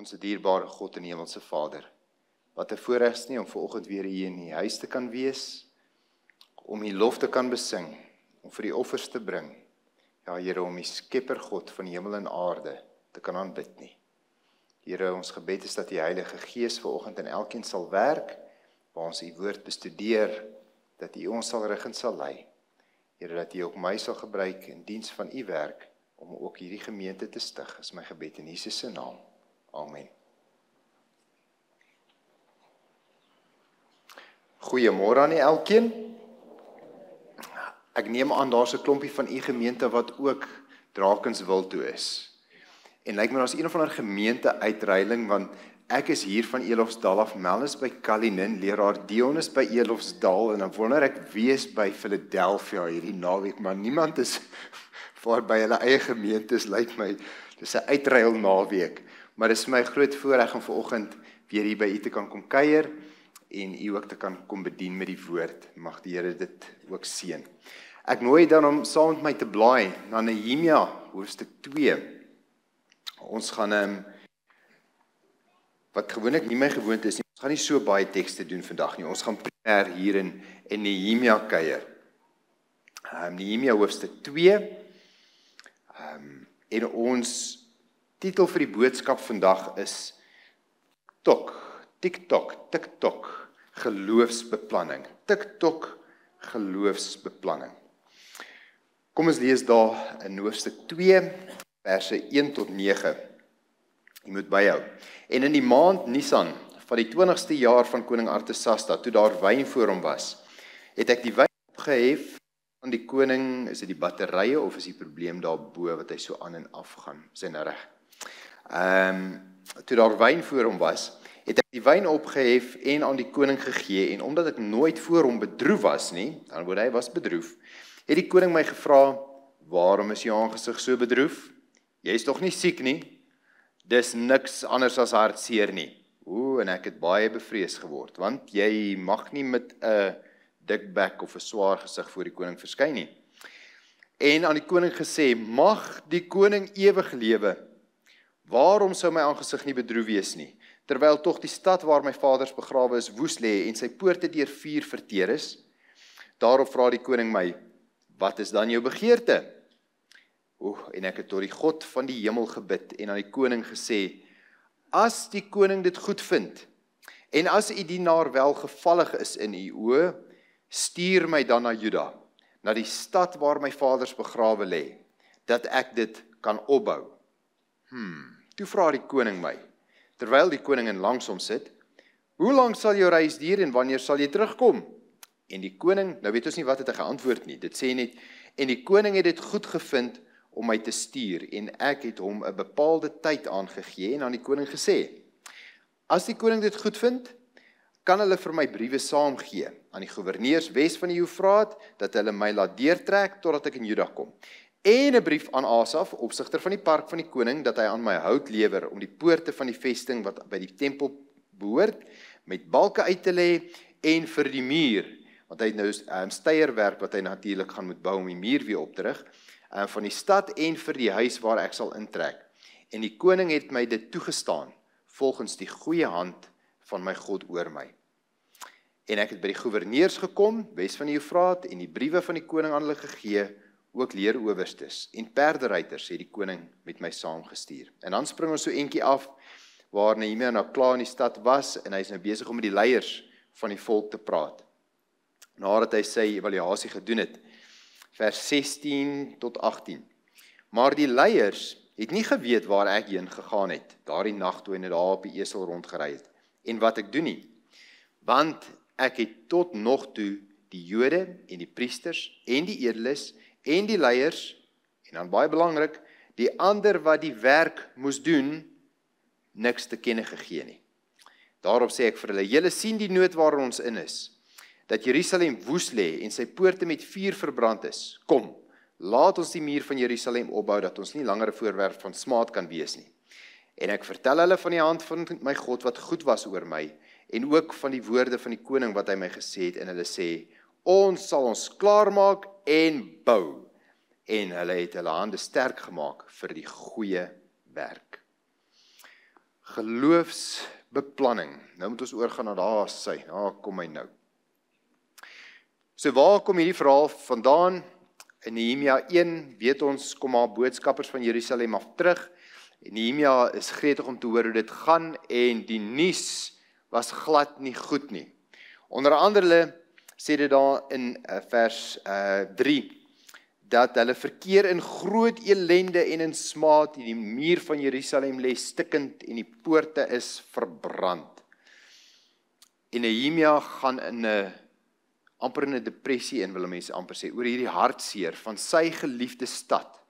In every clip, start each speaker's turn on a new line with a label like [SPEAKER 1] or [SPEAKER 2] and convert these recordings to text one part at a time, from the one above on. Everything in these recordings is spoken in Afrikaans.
[SPEAKER 1] Ons dierbare God en Hemelse Vader, wat 'n voorreg is nie om vanoggend weer hier in die huis te kan wees, om die lof te kan besing, om vir die offers te bring. Ja, Here, om die Skepper God van hemel en aarde te kan aanbid nie. Here, ons gebed is dat die Heilige Gees vanoggend in elkeen sal werk, waar ons U woord bestudeer, dat U ons sal rig en sal lei. Here, dat U ook my sal gebruik in diens van U werk, om ook hierdie gemeente te stig, is my gebed in Jesus se naam. Amen. Goeiemôre aan elkeen. Ek neem aan daar's 'n klompie van u gemeente wat ook Drakenswil toe is. En lyk my daar's een of ander gemeente uitreiling, want ek is hier van Elofsdal af, Mel is by Cullinan, leraar Dion is by Elofsdal, en dan wonder ek wie is by Philadelphia hierdie naweek, maar niemand is voor by hulle eie gemeentes, lyk my, dis 'n uitruil naweek. Maar dis my groot voorreg om vanoggend weer hier by u te kan kom kuier, en u ook te kan kom bedien met die woord. Mag die Here dit ook seën. Ek nooi dan om saam met my te blaai na Nehemia, hoofstuk 2. Ons gaan, wat gewoonlik nie my gewoonte is nie, ons gaan nie so baie tekste doen vandag nie, ons gaan primêr hier in Nehemia kuier. Nehemia hoofstuk 2, en ons titel vir die boodskap vandag is TikTok, geloofsbeplanning. TikTok, geloofsbeplanning. Kom ons lees daar in hoofstuk 2, verse 1 tot 9. Jy moet byhou. En in die maand Nisan, van die 20ste jaar van koning Artasasta, toe daar wyn voor hom was, het ek die wyn opgehef aan die koning. Is dit die batterye of is die probleem daarbo wat hy so aan en af gaan? Is hy nou reg? Toe daar wyn voor hom was, het ek die wyn opgehef en aan die koning gegee, en omdat ek nooit voor hom bedroef was nie, dan word hy was bedroef, het die koning my gevra, waarom is jou aangesig so bedroef? Jy is toch nie siek nie? Dis niks anders as hartseer nie. En ek het baie bevrees geword, want jy mag nie met 'n dik bek of 'n swaar gesig voor die koning verskyn nie. En aan die koning gesê, mag die koning ewig lewe. Waarom sou my aangesig nie bedroef wees nie? Terwyl tog die stad waar my vaders begrawe is woes lê en sy poorte deur vuur verteer is. Daarop vra die koning my, wat is dan jou begeerte? En ek het tot die God van die hemel gebid en aan die koning gesê, as die koning dit goed vind, en as die dienaar welgevallig is in u oë, stuur my dan na Juda, na die stad waar my vaders begrawe lê, dat ek dit kan opbou. Toe vra die koning my, terwyl die koningin langs hom sit, hoe lank sal jou reis duur en wanneer sal jy terugkom? En die koning, nou weet ons nie wat het hy geantwoord nie, dit sê net, en die koning het dit goed gevind om my te stuur, en ek het hom 'n bepaalde tyd aangegee en aan die koning gesê, as die koning dit goed vind, kan hulle vir my briewe saamgee aan die goewerneurs wes van die Eufraat, dat hulle my laat deurtrek totdat ek in Juda kom. En 'n brief aan Asaf, opsigter van die park van die koning, dat hy aan my hout lewer om die poorte van die vesting wat by die tempel behoort, met balke uit te lê en vir die muur, want hy het nou steierwerk wat hy natuurlik gaan moet bou om die muur weer op te rig, van die stad en vir die huis waar ek sal intrek. En die koning het my dit toegestaan, volgens die goeie hand van my God oor my. En ek het by die goewerneurs gekom, wes van die Eufraat, en die briewe van die koning aan hulle gegee, ook leerowerstes en perderuiters het die koning met my saamgestuur. En dan spring ons so eentjie af, waar Nehemia nou klaar in die stad was, en hy is nou besig om met die leiers van die volk te praat. Nadat hy sy evaluasie gedoen het, vers 16 tot 18. Maar die leiers het nie geweet waar ek heen gegaan het, daardie nag toe hy daar op die esel rondgery het, en wat ek doen nie. Want ek het tot nog toe die Jode en die priesters en die edeles en die leiers, en dan baie belangrik, die ander wat die werk moes doen, niks te kenne gegee nie. Daarop sê ek vir hulle, julle sien die nood waarin ons in is, dat Jerusalem woes lê en sy poorte met vuur verbrand is. Kom, laat ons die muur van Jerusalem opbou, dat ons nie langer 'n voorwerp van smaad kan wees nie. En ek vertel hulle van die hand van my God wat goed was oor my, en ook van die woorde van die koning wat hy my gesê het, en hulle sê, ons sal ons klaarmaak en bou. En hulle het hulle hande sterk gemaak vir die goeie werk. Geloofsbeplanning. Nou moet ons oorgaan na daar sy. Kom hy nou. So waar kom hierdie verhaal vandaan? In Nehemia 1 weet ons kom maar boodskappers van Jerusalem af terug. En Nehemia is gretig om te hoor hoe dit gaan en die nuus was glad nie goed nie. Onder andere sê dit daar in vers 3 dat hulle verkeer in groot elende en in smaad, die muur van Jerusalem lê stikkend en die poorte is verbrand. En Nehemia gaan amper in 'n depressie in, wil mense amper sê, oor hierdie hartseer van sy geliefde stad.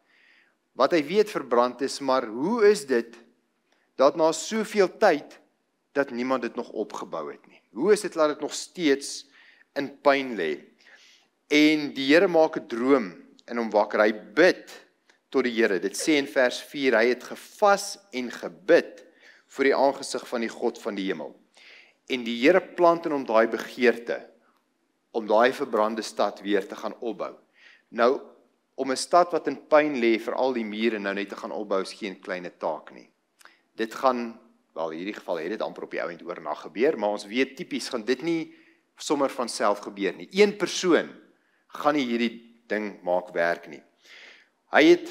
[SPEAKER 1] Wat hy weet verbrand is, maar hoe is dit dat na soveel tyd dat niemand dit nog opgebou het nie? Hoe is dit dat dit nog steeds in pyn lê? En die Here maak 'n droom in hom wakker. Hy bid tot die Here. Dit sê in vers 4, hy het gevas en gebid voor die aangesig van die God van die hemel. En die Here plant in hom daai begeerte om daai verbrande stad weer te gaan opbou. Nou, om 'n stad wat in pyn lê vir al die mure nou net te gaan opbou is geen kleine taak nie. Dit gaan, wel in hierdie geval het dit amper op die ou end oornag gebeur, maar ons weet tipies gaan dit nie sommer van self gebeur nie. Een persoon gaan nie hierdie ding maak werk nie. Hy het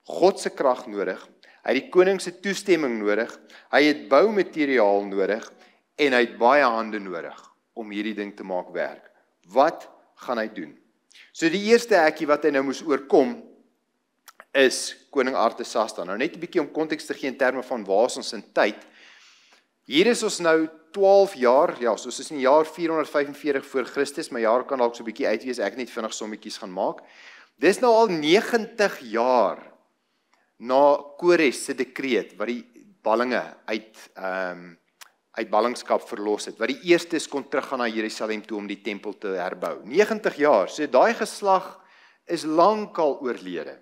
[SPEAKER 1] God se krag nodig, hy het die koning se toestemming nodig, hy het boumateriaal nodig en hy het baie hande nodig om hierdie ding te maak werk. Wat gaan hy doen? So die eerste hekkie wat hy nou moes oorkom is koning Artasasta. Nou net 'n bietjie om konteks te gee in terme van waar is ons in tyd. Hier is ons nou 12 jaar, ja, so ons is in die jaar 445 voor Christus, my jaar kan dalk so 'n bietjie uitwees, ek net vinnig sommetjies gaan maak. Dis nou al 90 jaar na Kores se dekreet wat die ballinge uit ballingskap verlos het, wat die eerstes kon teruggaan na Jerusalem toe om die tempel te herbou. 90 jaar, so daai geslag is lankal oorlede.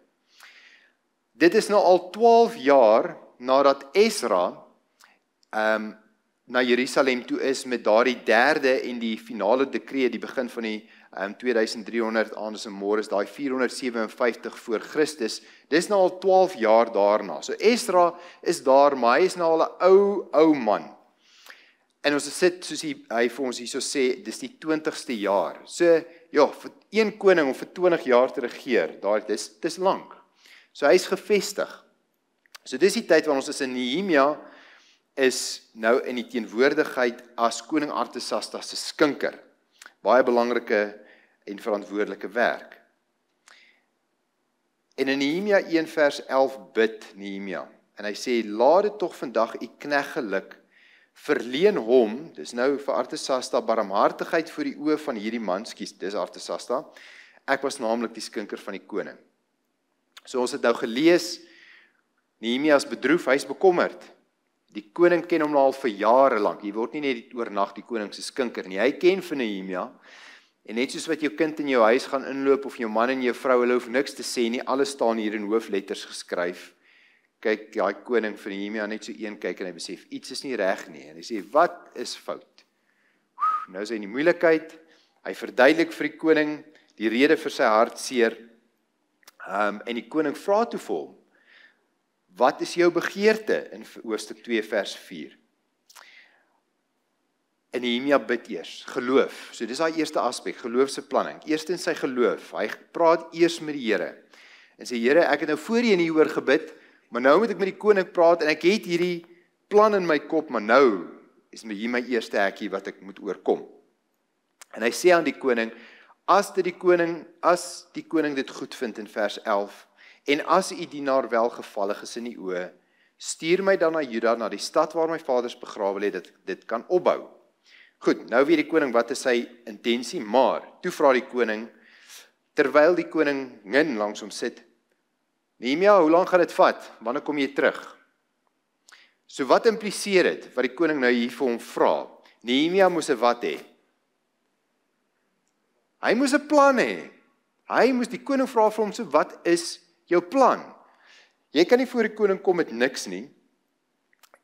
[SPEAKER 1] Dit is nou al 12 jaar nadat Esra na Jerusalem toe is met daardie derde en die finale dekreet, die begin van die 2300 aandes en môres, daai 457 voor Christus, dis nou al 12 jaar daarna. So Esra is daar, maar hy is nou al 'n ou man. En ons sit, soos hy vir ons hierso sê, dis die 20ste jaar. So, ja, vir een koning om vir 20 jaar te regeer, dis lank. So hy is gevestig. So dis die tyd wanneer ons is in Nehemia, is nou in die teenwoordigheid as koning Artasasta se skinker. Baie belangrike en verantwoordelike werk. En in Nehemia 1 vers 11 bid Nehemia, en hy sê, laat dit tog vandag u knegt geluk, verleen hom, dis nou vir Artasasta, barmhartigheid voor die oë van hierdie man, dis Artasasta, ek was naamlik die skinker van die koning. So ons het nou gelees, Nehemia is bedroef, hy is bekommerd. Die koning ken hom al vir jare lank, jy word nie net oornag die koning se skinker nie, hy ken vir Nehemia, en net soos wat jou kind in jou huis gaan inloop, of jou man en jou vrou, hulle hoef niks te sê nie, alles staan hier in hoofletters geskryf. Kyk, die koning van Nehemia net so een kyk en hy besef, iets is nie reg nie, en hy sê, wat is fout? Nou is hy in die moeilikheid, hy verduidelik vir die koning, die rede vir sy hartseer, en die koning vra toe vir hom, wat is jou begeerte, in hoofstuk 2 vers 4? En Nehemia bid eers, geloof, so dis daai eerste aspek, geloofsbeplanning, eerstens sy geloof, hy praat eers met die Here, en sê, Here, ek het nou voorheen hieroor gebid, maar nou moet ek met die koning praat, en ek het hierdie plan in my kop, maar nou is hier my eerste hekkie wat ek moet oorkom. En hy sê aan die koning, as die koning dit goed vind in vers 11, en as u dienaar welgevallig is in die oë, stuur my dan na Juda, na die stad waar my vaders begrawe lê, dat dit kan opbou. Goed, nou weet die koning wat is sy intensie, maar, toe vra die koning, terwyl die koningin langs hom sit, Nehemia, hoe lang gaan dit vat? Wanneer kom jy terug? So wat impliseer dit, wat die koning nou hier vir hom vra? Nehemia moes 'n wat hê? Hy moes 'n plan hê. Die koning vra vir hom, so wat is jou plan? Jy kan nie voor die koning kom met niks nie,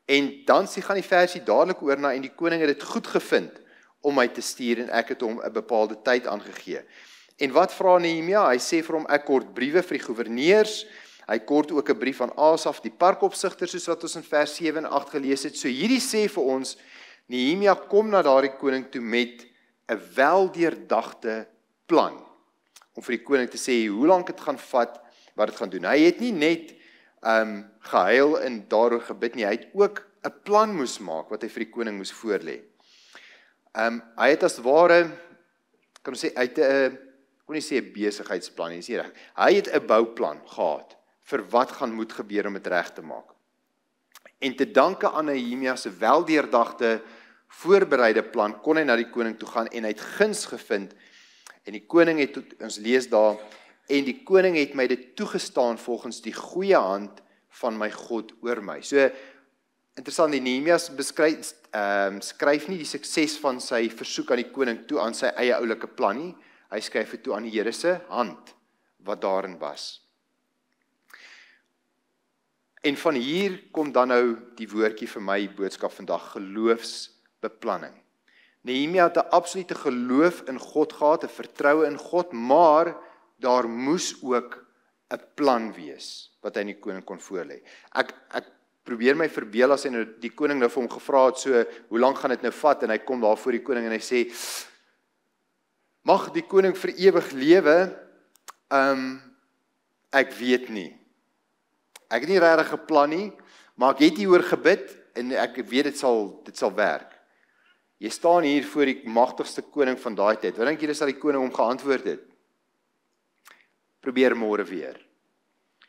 [SPEAKER 1] en dan gaan die versie dadelik oor na, en die koning het dit goed gevind, om my te stuur, en ek het hom 'n bepaalde tyd aangegee. En wat vra Nehemia? Hy sê vir hom, ek kort briewe vir die goewerneurs, Hy kort ook 'n brief aan Asaf, die parkopsigter, soos wat ons in vers 7 en 8 gelees het. So hierdie sê vir ons, Nehemia kom na daardie koning toe met 'n weldeurdagte plan, om vir die koning te sê hoe lank dit gaan vat, wat dit gaan doen. Hy het nie net gehuil en daaroor gebid nie, hy het ook 'n plan moes maak, wat hy vir die koning moes voorlê. Hy het as ware, kan ons sê, hy het 'n, kon nie sê 'n besigheidsplan nie, is nie reg. Hy het 'n bouplan gehad, vir wat gaan moet gebeur om dit reg te maak. En te danke aan Nehemia se weldeurdagte, voorbereide plan, kon hy na die koning toe gaan, en hy het guns gevind, en die koning het, ons lees daar, en die koning het my dit toegestaan volgens die goeie hand van my God oor my. So, interessant, die Nehemia skryf nie die sukses van sy versoek aan die koning toe aan sy eie oulike plan nie, hy skryf dit toe aan die Here se hand, wat daarin was. En van hier kom dan nou die woordjie vir my boodskap vandag, geloofsbeplanning. Nehemia het 'n absolute geloof in God gehad, 'n vertroue in God, maar daar moes ook 'n plan wees, wat hy aan die koning kon voorlê. Ek probeer my verbeel as hy nou die koning nou vir hom gevra het, so, hoe lank gaan dit nou vat, en hy kom daar voor die koning en hy sê, mag die koning vir ewig lewe, ek weet nie. Ek het nie regtig 'n plan nie, maar ek het hieroor gebid, en ek weet dit sal werk. Jy staan hier voor die magtigste koning van daai tyd, wat dink jy sal die koning hom geantwoord het? Probeer môre weer.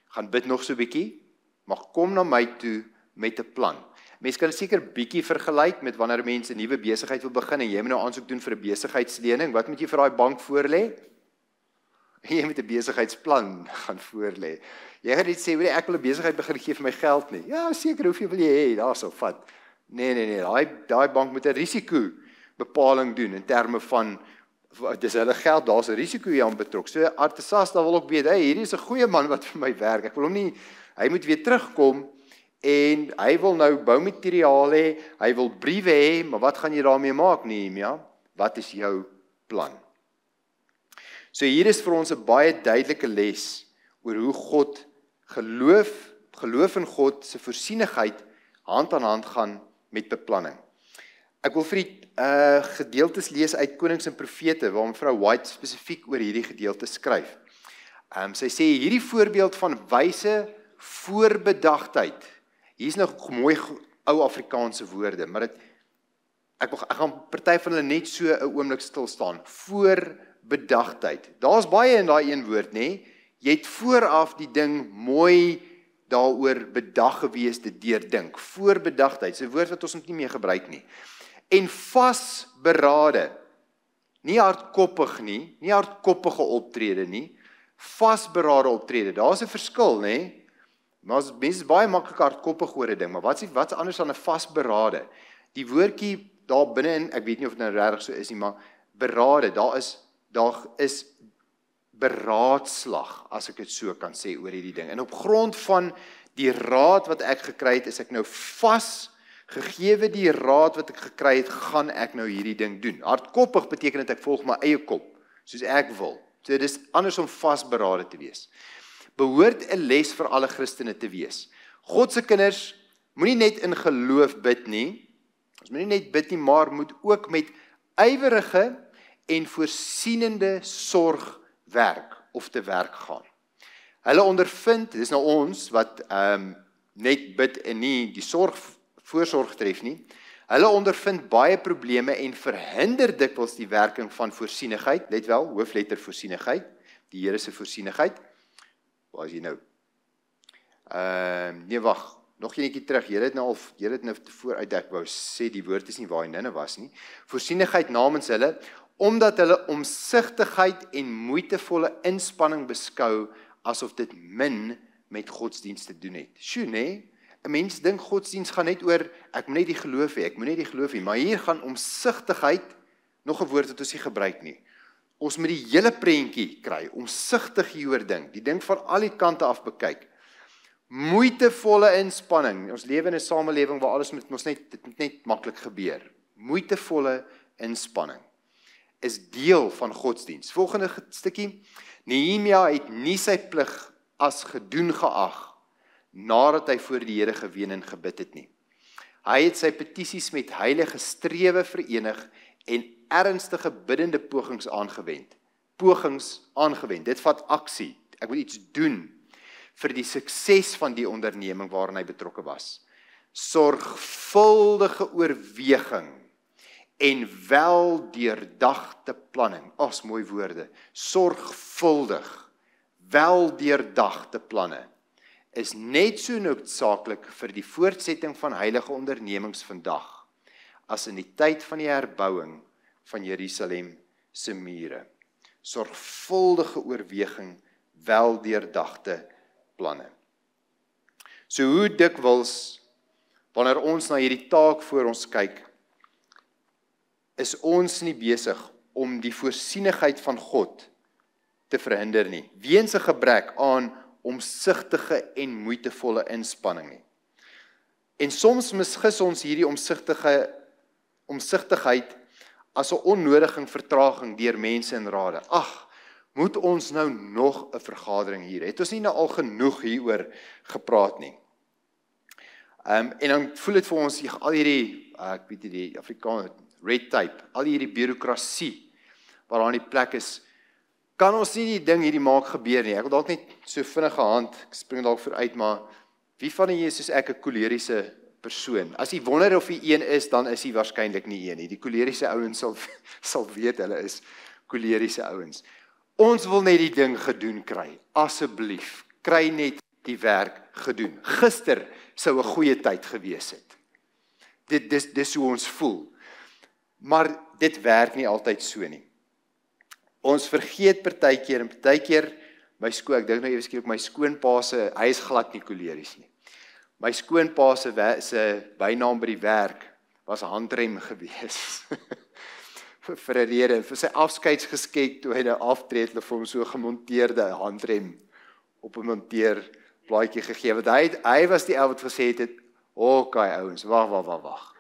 [SPEAKER 1] Gaan bid nog so bietjie, maar kom na my toe met 'n plan. Mense kan seker bietjie vergelyk met wanneer mense 'n nuwe besigheid wil begin, en jy moet nou aansoek doen vir 'n besigheidslening, wat moet jy vir daai bank voorlê? Jy moet 'n besigheidsplan gaan voorlê. Jy gaan net sê, ek wil 'n besigheid begin, gee vir my geld nie. Ja, seker, hoeveel wil jy hê? Daarso, vat. Nee, daai bank moet 'n risikobepaling doen in terme van, dis hulle geld, daar's 'n risiko hier aan betrok. So Artasasta wil ook weet, hierdie is 'n goeie man wat vir my werk. Ek wil hom nie, hy moet weer terugkom, en hy wil nou boumateriaal hê, hy wil briewe hê, maar wat gaan jy daarmee maak, Nehemia? Wat is jou plan? So hier is vir ons 'n baie duidelike les oor hoe God geloof in God se voorsienigheid hand aan hand gaan met beplanning. Ek wil vir die gedeeltes lees uit Konings en Profete, waar mevrou White spesifiek oor hierdie gedeelte skryf. Sy sê hierdie voorbeeld van wyse voorbedagtheid. Hier is nog mooi ou Afrikaanse woorde, maar ek gaan party van hulle net so 'n oomblik stil staan. Voorbedagtheid. Daar's baie in daai een woord, nê? Jy het vooraf die ding mooi daaroor bedag gewees, dit deurdink. Voorbedagtheid, dis 'n woord wat ons nie meer gebruik nie. En vasberade. Nie hardkoppig nie, nie hardkoppige optrede nie, vasberade optrede. Daar's 'n verskil, nê? Maar mense is baie maklik hardkoppig oor 'n ding, maar wat's anders dan 'n vasberade? Die woordjie daar binne-in, ek weet nie of dit nou regtig so is nie, maar berade, daar is beraadslag, as ek dit so kan sê, oor hierdie ding. En op grond van die raad wat ek gekry het, is ek nou vas, gegeewe die raad wat ek gekry het, gaan ek nou hierdie ding doen. Hardkoppig beteken dat ek volg my eie kop, soos ek wil. So dit is anders om vasberade te wees. Behoort 'n les vir alle Christene te wees. God se kinders moenie net in geloof bid nie, ons moenie net bid nie, maar moet ook met ywerige en voorsienende sorg werk of te werk gaan. Hulle ondervind, dis nou ons wat net bid en nie die voorsorg tref nie. Hulle ondervind baie probleme en verhinder dikwels die werking van voorsienigheid. Let wel, hoofletter voorsienigheid, die Here se voorsienigheid. Waar is jy nou? Nee, wag, nog eenetjie terug. Jy het nou vooruit ek wou sê die woord is nie waar hy nou was nie. Voorsienigheid namens hulle, omdat hulle omsigtigheid en moeitevolle inspanning beskou asof dit min met godsdienst te doen het. Sjoe, nee? 'n Mens dink godsdienst gaan net oor ek moet net die geloof hê, ek moet net die geloof hê, maar hier gaan omsigtigheid, nog 'n woord wat ons nie gebruik nie. Ons moet die hele prentjie kry, omsigtig hieroor ding, die ding van al die kante af bekyk. Moeitevolle inspanning. Ons lewe in 'n samelewing waar alles dit moet net maklik gebeur. Moeitevolle inspanning is deel van godsdienst. Volgende stukkie. Nehemia het nie sy plig as gedoen geag, nadat hy voor die Here geween en gebid het nie. Hy het sy petisies met heilige strewe verenig en ernstige biddende pogings aangewend. Dit vat aksie. Ek moet iets doen vir die sukses van die onderneming waarin hy betrokke was. Sorgvuldige oorweging en weldeurdagte planning. As mooi woorde. Sorgvuldig, weldeurdagte planne is net so noodsaaklik vir die voortsetting van heilige ondernemings vandag as in die tyd van die herbouing van Jerusalem se mure. Sorgvuldige oorweging, weldeurdagte planne. So hoe dikwels, wanneer ons na hierdie taak voor ons kyk, is ons nie besig om die voorsienigheid van God te verhinder nie, weens 'n gebrek aan omsigtige en moeitevolle inspanning nie. En soms misgis ons hierdie omsigtigheid as 'n onnodige vertraging deur mense en rade. Ag, moet ons nou nog 'n vergadering hier? Het ons nie nou al genoeg hieroor gepraat nie? En dan voel dit vir ons, al hierdie, ek weet nie die Afrikaans, red tape, al hierdie bureaukrasie, waar aan die plek is, kan ons nie die ding hierdie maak gebeur nie. Ek wil dalk net so vinnige hand, ek spring dalk vooruit, maar wie van julle is soos ek 'n koleriese persoon? As jy wonder of jy een is, dan is jy waarskynlik nie een nie. Die koleriese ouens sal weet hulle is koleriese ouens. Ons wil net die ding gedoen kry. Asseblief, kry net die werk gedoen. Gister sou 'n goeie tyd gewees het. Dis hoe ons voel. Maar dit werk nie altyd so nie. Ons vergeet partykeer en partykeer, ek dink nou ewe skielik my skoonpa se, hy is glad nie koleries nie. My skoonpa se bynaam by die werk was handrem gewees. vir 'n rede, vir sy afskeidsgeskenk toe hy nou aftree, het hulle vir hom so gemonteerde handrem op 'n monteerblaadjie gegee. Want hy was die ou wat gesê het, okay ouens, wag.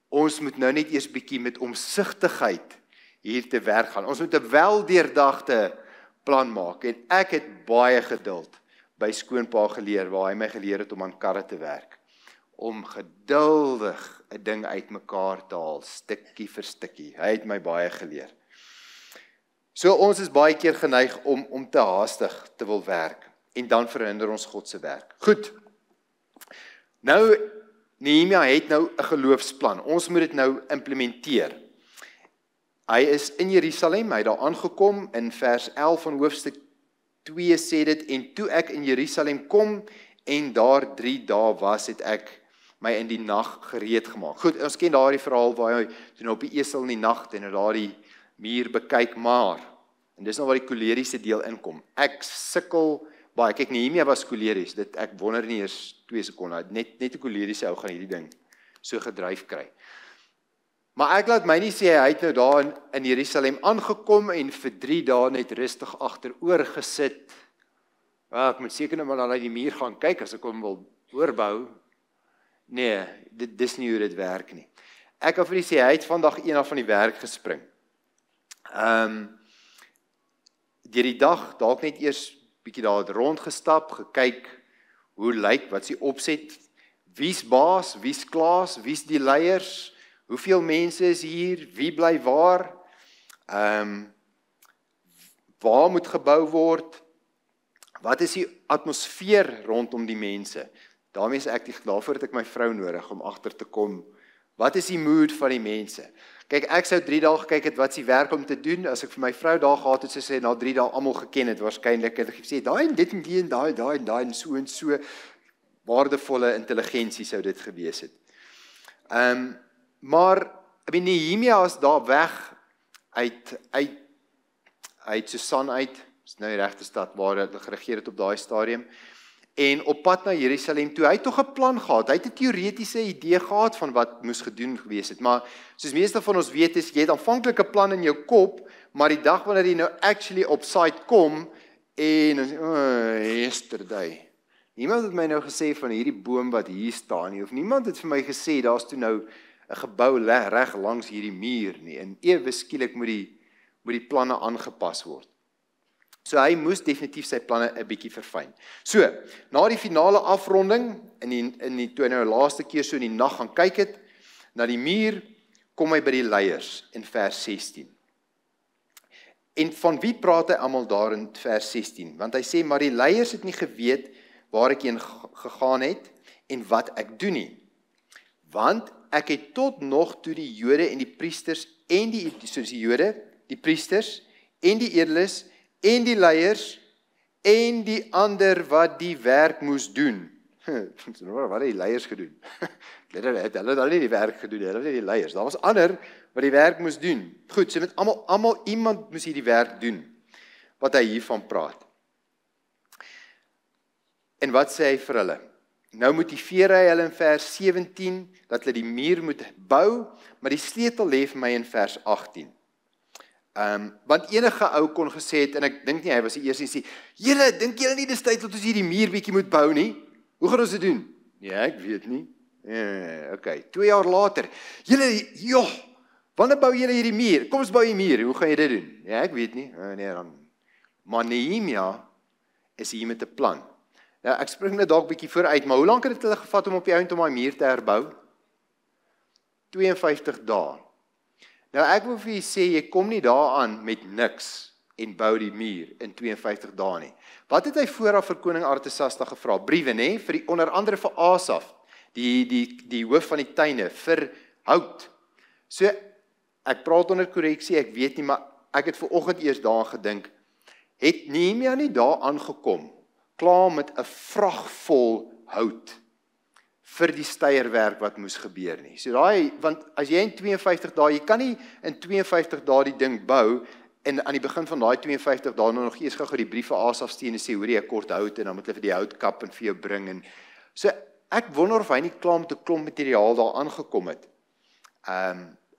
[SPEAKER 1] Ons moet nou net eers bietjie met omsigtigheid hier te werk gaan. Ons moet 'n weldeurdagte plan maak. En ek het baie geduld by skoonpa geleer, waar hy my geleer het om aan karre te werk. Om geduldig 'n ding uitmekaar te haal, stukkie vir stukkie. Hy het my baie geleer. So ons is baie keer geneig om te haastig te wil werk. En dan verhinder ons God se werk. Goed. Nou, Nehemia het nou 'n geloofsplan. Ons moet dit nou implementeer. Hy is in Jerusalem, hy het daar aangekom. In vers 11 van hoofstuk 2 sê dit, en toe ek in Jerusalem kom en daar 3 dae was, het ek my in die nag gereed gemaak. Goed, ons ken daardie verhaal waar hy toe op die esel in die nag en daardie muur bekyk, maar, en dis nou waar die koleriese deel inkom. Ek sukkel baie, kyk, Nehemia was koleries, ek wonder nie eers 2 sekonde, net 'n koleriese ou gaan hierdie ding so gedryf kry. Maar ek laat my nie sê, hy het nou daar in Jerusalem aangekom en vir 3 dae net rustig agteroor gesit. Ek moet seker nou maar na die muur gaan kyk, as ek hom wil oorbou. Nee, dis nie hoe dit werk nie. Ek kan vir u sê, hy het vandag eendag van die werk gespring. Deur die dag, dalk net eers bietjie daar rondgestap, gekyk, hoe lyk, wat is die opset, wie's baas, wie's klaas, wie's die leiers, hoeveel mense is hier, wie bly waar, waar moet gebou word, wat is die atmosfeer rondom die mense, daarmee is daarvoor het ek my vrou nodig, om agter te kom, wat is die mood van die mense. Kyk, ek sou 3 dae gekyk het, wat is die werk om te doen, as ek vir my vrou daar gehad het, sy sê, na 3 dae almal geken het, waarskynlik het ek gesê, daai en dit en die en daai en so, waardevolle intelligensie sou dit gewees het. Maar, Nehemia is daar weg, uit Susan uit, is nou die regte stad, waar hy geregeer het op daai stadium, en op pad na Jerusalem toe, hy het toch 'n plan gehad, hy het 'n teoretiese idee gehad van wat moes gedoen gewees het, maar soos meeste van ons weet is, jy het aanvanklik 'n plan in jou kop, maar die dag wanneer jy nou actually op site kom, en yesterday, niemand het my nou gesê van hierdie boom wat hier staan nie, of niemand het vir my gesê, daar is toe nou 'n gebou reg langs hierdie muur nie, en ewe skielik moet die planne aangepas word. So hy moes definitief sy planne 'n bietjie verfyn. So, na die finale afronding, toe hy nou die laaste keer so in die nag gaan kyk het, na die muur, kom hy by die leiers in vers 16. En van wie praat hy almal daar in vers 16? Want hy sê, maar die leiers het nie geweet waar ek heen gegaan het en wat ek doen nie. Want ek het tot nog toe die Jode en die priesters en die Jode, die priesters en die edeles en die leiers en die ander wat die werk moes doen. Wat het die leiers gedoen? Hulle het nie die werk gedoen, hulle het nie die leiers. Daar was ander wat die werk moes doen. Goed, so met almal iemand moes hier die werk doen, wat hy hiervan praat. En wat sê hy vir hulle? Nou motiveer hy hulle in vers 17, dat hulle die muur moet bou, maar die sleutel lê vir my in vers 18. Want enige ou kon gesê het, en ek dink nie, hy was die eerste en sê, julle, dink julle nie dis tyd dat ons hierdie muur bietjie moet bou nie? Hoe gaan ons dit doen? Ja, ek weet nie. Okay, 2 jaar later, julle, joh, wanneer bou julle hierdie muur? Kom ons bou die muur, hoe gaan jy dit doen? Ja, ek weet nie. Nee, dan. Maar Nehemia is hier met 'n plan. Nou, ek spring net dalk bietjie vooruit, maar hoe lank het dit hulle gevat om op die ount om daai muur te herbou? 52 dae. Nou, ek wil vir julle sê, jy kom nie daaraan met niks en bou die muur in 52 dae nie. Wat het hy vooraf vir koning Artasasta gevra? Briewe, nê? Vir die onder andere vir Asaf, die hoof van die tuine, vir hout. So, ek praat onder korreksie, ek weet nie, maar ek het vanoggend eers daar gedink, het Nehemia nie daar aangekom, klaar met 'n vrag vol hout vir die steierwerk wat moes gebeur nie. So want as jy in 52 dae, jy kan nie in 52 dae die ding bou, en aan die begin van daai 52 dae nog eers gou die brief vir Asaf stuur en sê, hoor jy, kort hout, en dan moet hulle vir die hout kap en vir jou bring, en so, ek wonder of hy nie klaar met 'n klomp materiaal daar aangekom het,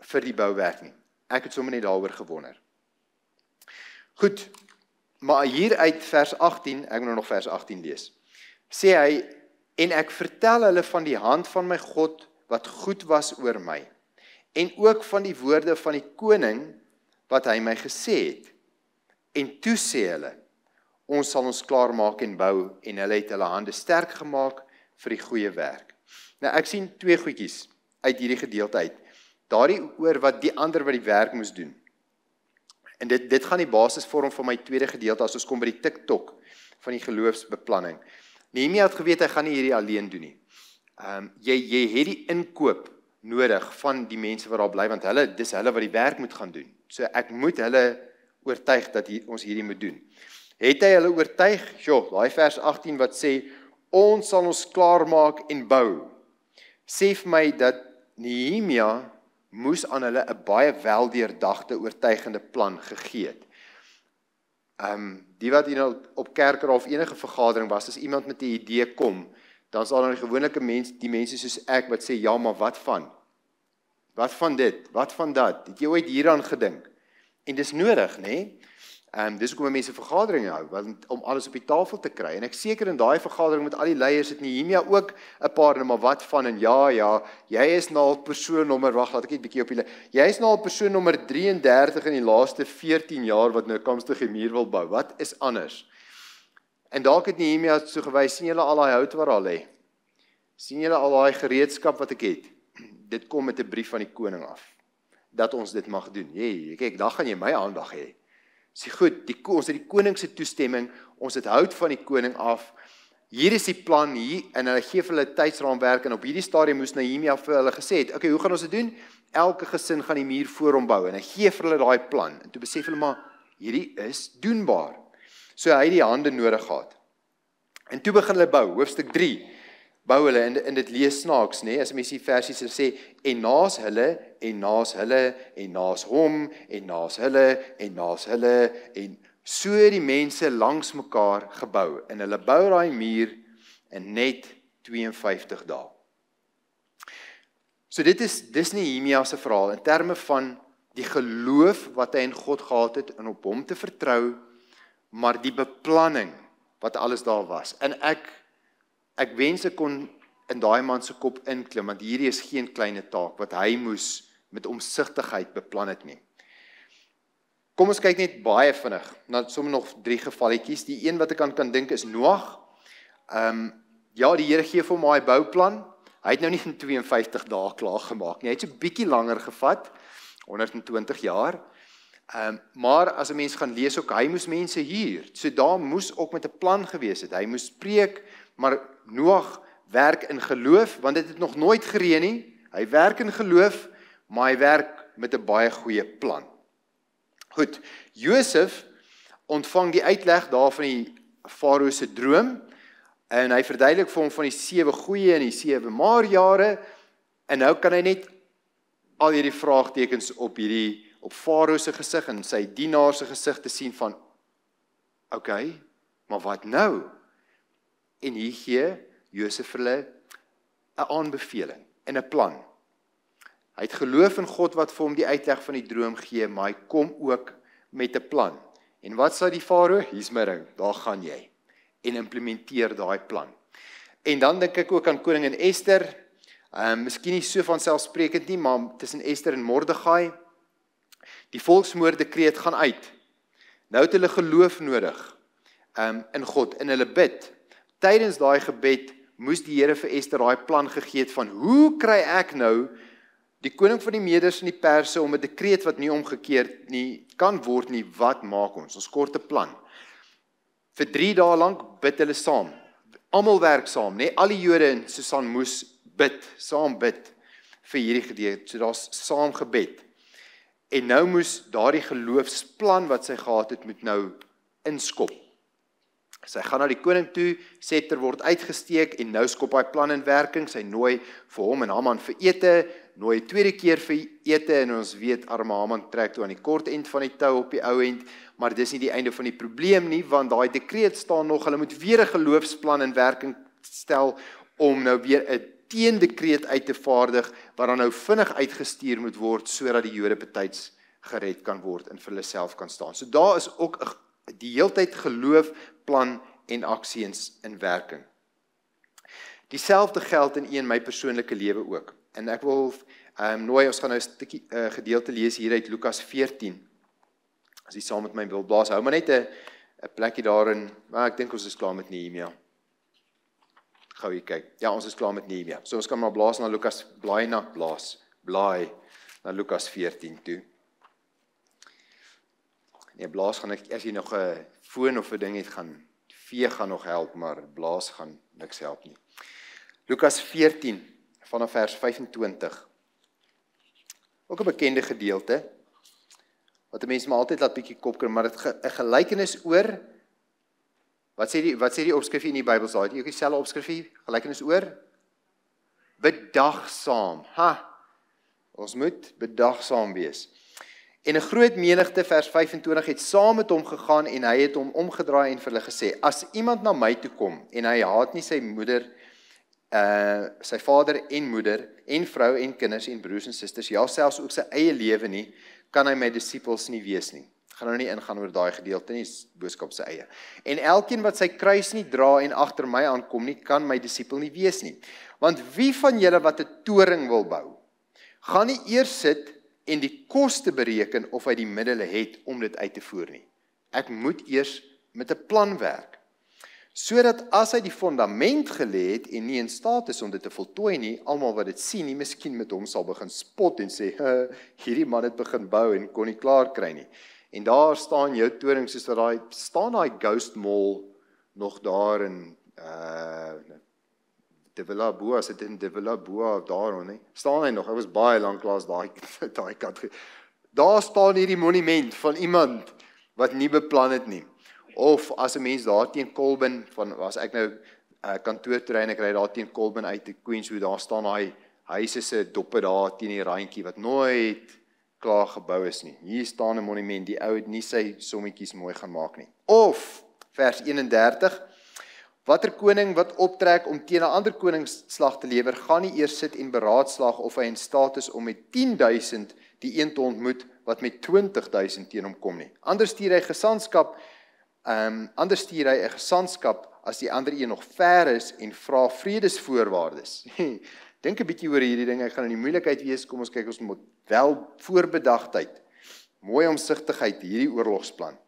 [SPEAKER 1] vir die bouwerk nie. Ek het sommer net daaroor gewonder. Goed, maar hier uit vers 18, ek moet nog vers 18 lees, sê hy, en ek vertel hulle van die hand van my God, wat goed was oor my, en ook van die woorde van die koning, wat hy my gesê het, en toe sê hulle, ons sal ons klaar maak en bou, en hulle het hulle hande sterk gemaak, vir die goeie werk. Nou ek sien 2 goedjies, uit hierdie gedeelte uit, daardie oor wat die ander wat die werk moes doen, en dit gaan die basis vorm van my tweede gedeelte, as ons kom by die TikTok, van die geloofsbeplanning. Nehemia het geweet, hy gaan nie hierdie alleen doen nie. Jy het die inkoop nodig van die mense wat daar bly, want dis hulle wat die werk moet gaan doen. So ek moet hulle oortuig dat ons hierdie moet doen. Het hy hulle oortuig? Daai vers 18 wat sê, ons sal ons klaar maak en bou, sê vir my dat Nehemia moes aan hulle 'n baie weldeurdagte oortuigende plan gegee het. Die wat hier op kerkraad of enige vergadering was, as iemand met 'n idee kom, dan sal dan die gewone die mense soos ek wat sê, ja, maar wat van? Wat van dit? Wat van dat? Het jy ooit hieraan gedink? En dis nodig, nê? Dis hoekom mense vergaderings hou, om alles op die tafel te kry. En ek seker in daai vergadering met al die leiers het Nehemia ook 'n paar, maar wat van, en ja, jy is nou al persoon nommer, wag, laat ek net bietjie op julle. Jy is nou al persoon nommer 33 in die laaste 14 jaar wat nou komstige muur wil bou. Wat is anders? En dalk het Nehemia so gewys, sien julle al daai hout wat daar lê? Sien julle al daai gereedskap wat ek het? Dit kom met 'n brief van die koning af, dat ons dit mag doen. Kyk, daar gaan jy my aandag hê. Sê goed, ons het die koning se toestemming, ons het hout van die koning af, hier is die plan hier, en hulle gee vir hulle tydsraamwerk, en op hierdie stadium moes Nehemia vir hulle gesê het, okay, hoe gaan ons dit doen? Elke gesin gaan die muur voor hom bou, en hy gee vir hulle daai plan, en toe besef hulle maar, hierdie is doenbaar. So hy het die hande nodig gehad. En toe begin hulle bou, hoofstuk 3, bou hulle, en dit lees snaaks, nee, as mens die versies sê, en naas hulle, en naas hulle, en naas hom, en naas hulle, en naas hulle, en so die mense langs mekaar gebou, en hulle bou daai muur in net 52 dae. So dis Nehemia se verhaal, in terme van die geloof wat hy in God gehad het, en op hom te vertrou, maar die beplanning, wat alles daar was, en ek wens ek kon in daai man se kop inklim, want hierdie is geen kleine taak, wat hy moes met omsigtigheid beplan het nie. Kom ons kyk net baie vinnig, na sommer nog 3 gevalletjies. Die een wat ek kan dink is Noag. Ja, die Here gee vir hom daai bouplan. Hy het nou nie in 52 dae klaar gemaak nie. Hy het so 'n bietjie langer gevat, 120 jaar. Maar as 'n mens gaan lees ook, hy moes mense huur. So daar moes ook met 'n plan gewees het. Hy moes preek, maar Noag werk in geloof, want dit het nog nooit gereën nie. Hy werk in geloof, maar hy werk met 'n baie goeie plan. Goed, Josef ontvang die uitleg daar van die Farao se droom, en hy verduidelik vir hom van die 7 goeie en die 7 maar jare, en nou kan hy net al hierdie vraagtekens op Farao se gesig en sy dienaar se gesig te sien van, okay, maar wat nou? En hier gee Josef vir hulle 'n aanbeveling en 'n plan. Hy het geloof in God wat vir hom die uitleg van die droom gee, maar hy kom ook met 'n plan. En wat sê die Farao? Hier's my ring, daar gaan jy. En implementeer daai plan. En dan dink ek ook aan koningin Ester, miskien nie so vanselfsprekend nie, maar tussen Ester en Mordegai, die volksmoorddekreet gaan uit. Nou het hulle geloof nodig in God, en hulle bid. Tydens daai gebed moes die Here vir Ester daai plan gegee het van, hoe kry ek nou die koning van die Meders en die Perse om 'n dekreet wat nie omgekeerd nie kan word nie, wat maak ons? Ons kort 'n plan. Vir 3 dae lank bid hulle saam. Almal werk saam, né? Al die Jode in Susan moes saam bid vir hierdie gedeelte. So daar's saam gebed. En nou moes daardie geloofsplan wat sy gehad het, moet nou inskop. Sy gaan na die koning toe, scepter word uitgesteek en nou skop hy plan in werking. Sy nooi vir hom en Haman vir ete, nooi 'n tweede keer vir ete, en ons weet arme Haman trek toe aan die kort end van die tou op die ou end, maar dis nie die einde van die probleem nie, want daai dekreet staan nog, hulle moet weer 'n geloofsplan in werking stel om nou weer 'n teendekreet uit te vaardig wat dan nou vinnig uitgestuur moet word sodat die Jode betyds gered kan word en vir hulle self kan staan. So daar is ook die heeltyd geloof, plan en aksie in werking. Dieselfde geld in my persoonlike lewe ook. En ek wil nooi, ons gaan nou 'n stukkie gedeelte lees hier uit Lukas 14. As jy saam met my wil blaas, hou maar net 'n plekkie daarin, maar ek dink ons is klaar met Nehemia. Gou hier kyk. Ja, ons is klaar met Nehemia. So ons kan maar blaas na Lukas, blaai na Lukas 14 toe. Nee, blaas gaan ek, as jy nog 'n foon of 'n ding het, gaan nog help, maar blaas gaan niks help nie. Lukas 14, vanaf vers 25. Ook 'n bekende gedeelte, wat 'n mens maar altyd laat bietjie kop kry, maar dit 'n gelykenis oor, wat sê die opskrif in die Bybel, sê jy ook dieselfde opskrif, gelykenis oor? Bedagsaam. Ons moet bedagsaam wees. En 'n groot menigte, vers 25, het saam met hom gegaan en hy het hom omgedraai en vir hulle gesê, as iemand na my toe kom en hy haat nie sy moeder, sy vader en moeder en vrou en kinders en broers en susters, ja selfs ook sy eie lewe nie, kan hy my disippels nie wees nie. Ek gaan nou nie ingaan oor daai gedeelte nie, is boodskap sy eie. En elkeen wat sy kruis nie dra en agter my aankom nie, kan my disipel nie wees nie. Want wie van julle wat 'n toring wil bou, gaan nie eers sit en die koste bereken of hy die middele het om dit uit te voer nie. Ek moet eers met 'n plan werk, sodat as hy die fondament gelê het en nie in staat is om dit te voltooi nie, almal wat dit sien nie, miskien met hom sal begin spot en sê, hierdie man het begin bou en kon nie klaar kry nie. En daar staan jou toring, soos dat staan daai Ghost Mall nog daar in De Villa Boa, as dit in De Villa Boa daar, nie? Staan hy nog, ek was baie lanklaas daai kant. Daar staan hierdie monument van iemand wat nie beplan het nie. Of as 'n mens daar teen Colburn, as ek nou kantoorterrein, ek ry daar teen Colburn uit die Queenswood, daar staan daai huise se doppe daar teen die randjie wat nooit klaar gebou is nie. Hier staan 'n monument, die ou het nie sy sommetjies mooi gaan maak nie. Of vers 31, watter koning wat optrek om teen 'n ander koningsslag te lewer, gaan nie eers sit en beraadslaag of hy in staat is om met 10.000 die een te ontmoet wat met 20.000 teen hom kom nie. Anders stuur hy 'n gesandskap as die ander een nog ver is en vra vredesvoorwaardes. Dink 'n bietjie oor hierdie ding, ek gaan in die moeilikheid wees, kom ons kyk, ons moet wel voorbedagtheid Mooi omsigtigheid, hierdie oorlogsplan.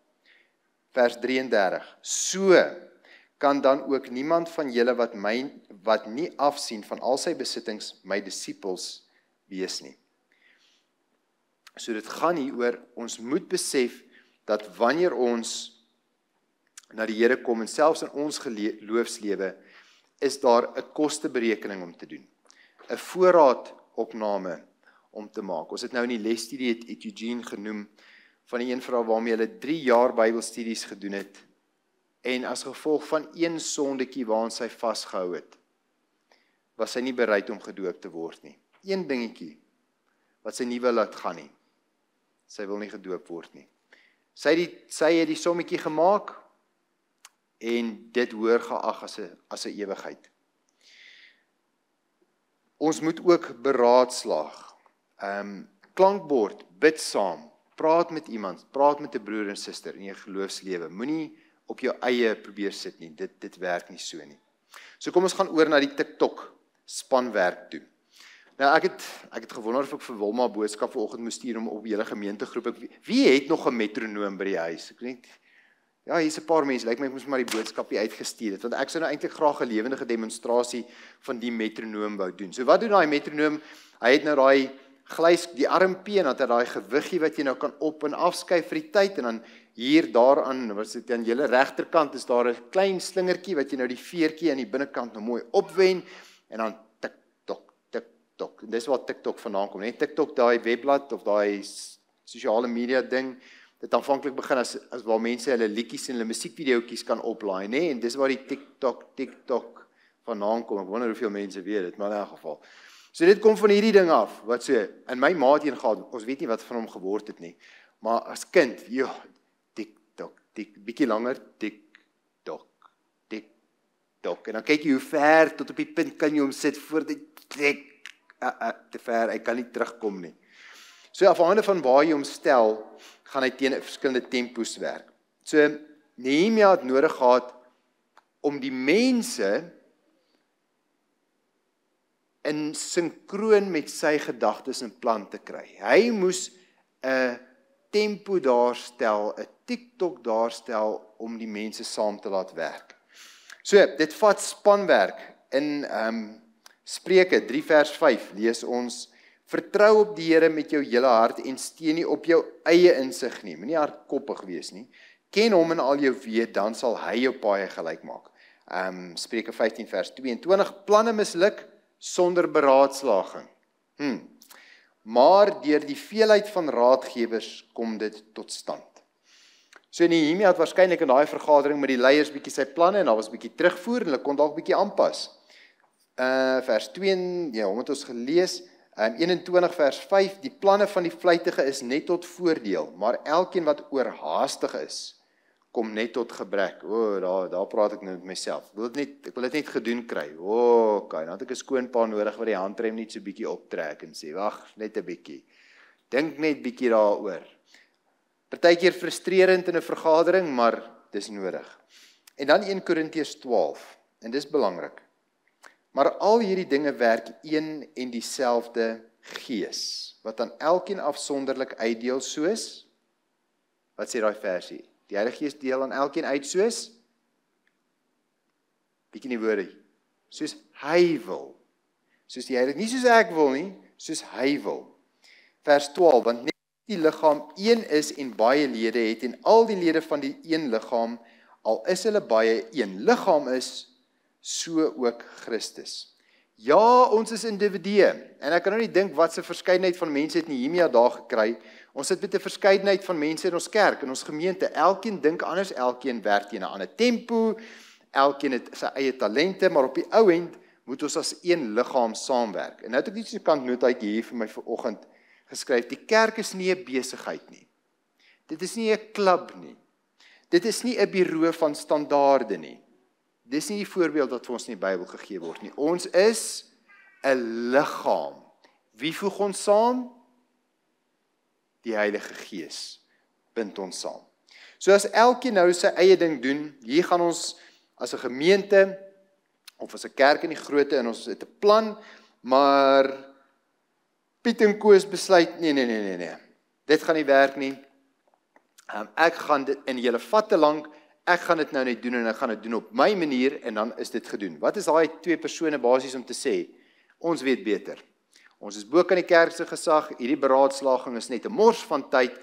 [SPEAKER 1] Vers 33. So kan dan ook niemand van julle wat nie afsien van al sy besittings my disippels wees nie. So dit gaan hier oor, ons moet besef dat wanneer ons na die Here kom en selfs in ons geloofslewe is daar 'n kosteberekening om te doen. 'n Voorraadopname om te maak. Ons het nou in die lesstudie het Eugene genoem van die een vrou waarmee hulle 3 jaar Bybelstudies gedoen het en as gevolg van een sondetjie waaraan sy vasgehou het, was sy nie bereid om gedoop te word nie. Een dingetjie wat sy nie wil laat gaan nie. Sy wil nie gedoop word nie. Sy het die sommetjie gemaak en dit hoor geag as 'n ewigheid. Ons moet ook beraadslaag. Klankbord, bid saam, praat met iemand, praat met 'n broer en suster in jou geloofslewe. Moenie op jou eie probeer sit nie, dit werk nie so nie. So kom ons gaan oor na die TikTok spanwerk toe. Nou ek het gewonder of ek vir Wilma boodskap vanoggend moes stuur om op julle gemeentegroep. Wie het nog 'n metronoom by die huis? Ek weet ja, hier's 'n paar mense, lyk my ek moes maar die boodskapie uitgestuur het, want ek sou nou eintlik graag 'n lewendige demonstrasie van die metronoom wou doen. So wat doen daai metronoom? Hy het nou daai die armpie en dan het daai gewiggie wat jy nou kan op en afskuif vir die tyd en dan hier daaraan, wat dit aan julle regterkant is daar 'n klein slingertjie wat jy nou die veertjie aan die binnekant nou mooi opwen en dan TikTok. En dis waar TikTok vandaan kom, nee, TikTok daai webblad of daai sosiale media ding. Dit aanvanklik begin as waar mense hulle liedjies en hulle musiekvideoetjies kan oplaai, nê? En dis waar die TikTok vandaan kom. Ek wonder hoeveel mense weet dit, maar in elk geval. So dit kom van hierdie ding af, wat so in my maat heen gaan. Ons weet nie wat van hom geword het nie. Maar as kind, TikTok, bietjie langer TikTok. En dan kyk jy hoe ver tot op die punt kan jy hom sit voor die te ver, hy kan nie terugkom nie. So afhangende van waar jy hom stel, gaan hy teen verskillende tempos werk. So Nehemia het nodig gehad om die mense in sinkroon met sy gedagtes en plan te kry. Hy moes 'n tempo daarstel, 'n TikTok daarstel om die mense saam te laat werk. So, dit vat spanwerk. In Spreuke 3 vers 5 lees ons: Vertrou op die Here met jou hele hart en steun nie op jou eie insig nie. Moenie hardkoppig wees nie. Ken hom in al jou weë, dan sal hy jou paaie gelyk maak. Spreuke 15 vers 22, planne misluk sonder beraadslaging. Maar deur die veelheid van raadgewers kom dit tot stand. So Nehemia het waarskynlik in daai vergadering met die leiers bietjie sy planne en daar was bietjie terugvoer en hulle kon dalk bietjie aanpas. Vers 2, ja, hom het ons gelees, 21 vers 5, die planne van die vlytige is net tot voordeel, maar elkeen wat oorhaastig is, kom net tot gebrek. Daar praat ek nou met myself. Ek wil dit net gedoen kry. Okay, dan het ek 'n skoonpa nodig wat die handrem net so bietjie optrek en sê, wag, net 'n bietjie. Dink net bietjie daaroor. Partykeer frustrerend in 'n vergadering, maar dis nodig. En dan 1 Korintiërs 12, en dis belangrik. Maar al hierdie dinge werk een en dieselfde gees, wat aan elkeen afsonderlik uitdeel soos, wat sê daai versie? Die Heilige Gees deel aan elkeen uit soos, bietjie nie woorde, soos hy wil. Soos die Heilige, nie soos ek wil nie, soos hy wil. Vers 12, want net die liggaam een is en baie lede het, en al die lede van die een liggaam, al is hulle baie een liggaam is, so ook Christus. Ja, ons is individue, en ek kan nou nie dink wat 'n verskeidenheid van mense het Nehemia daar gekry. Ons sit met 'n verskeidenheid van mense in ons kerk, in ons gemeente. Elkeen dink anders, elkeen werk teen 'n ander tempo, elkeen het sy eie talente, maar op die ou end moet ons as een liggaam saamwerk. En nou het ek net so 'n kantnotaatjie hier vir my vanoggend geskryf. Die kerk is nie 'n besigheid nie. Dit is nie 'n klub nie. Dit is nie 'n bureau van standaarde nie. Dis nie die voorbeeld wat vir ons in die Bybel gegee word nie. Ons is 'n liggaam. Wie voeg ons saam? Die Heilige Gees bind ons saam. So as elkeen nou sy eie ding doen, hier gaan ons as 'n gemeente of as 'n kerk in die grootte en ons het 'n plan, maar Piet en Koos besluit nee. dit gaan nie werk nie, ek gaan dit, en julle vat te lank, ek gaan dit nou net doen, en ek gaan dit doen op my manier, en dan is dit gedoen. Wat is daai twee persone basies om te sê? Ons weet beter. Ons is bo kan die kerk se gesag, hierdie beraadslaging is net 'n mors van tyd,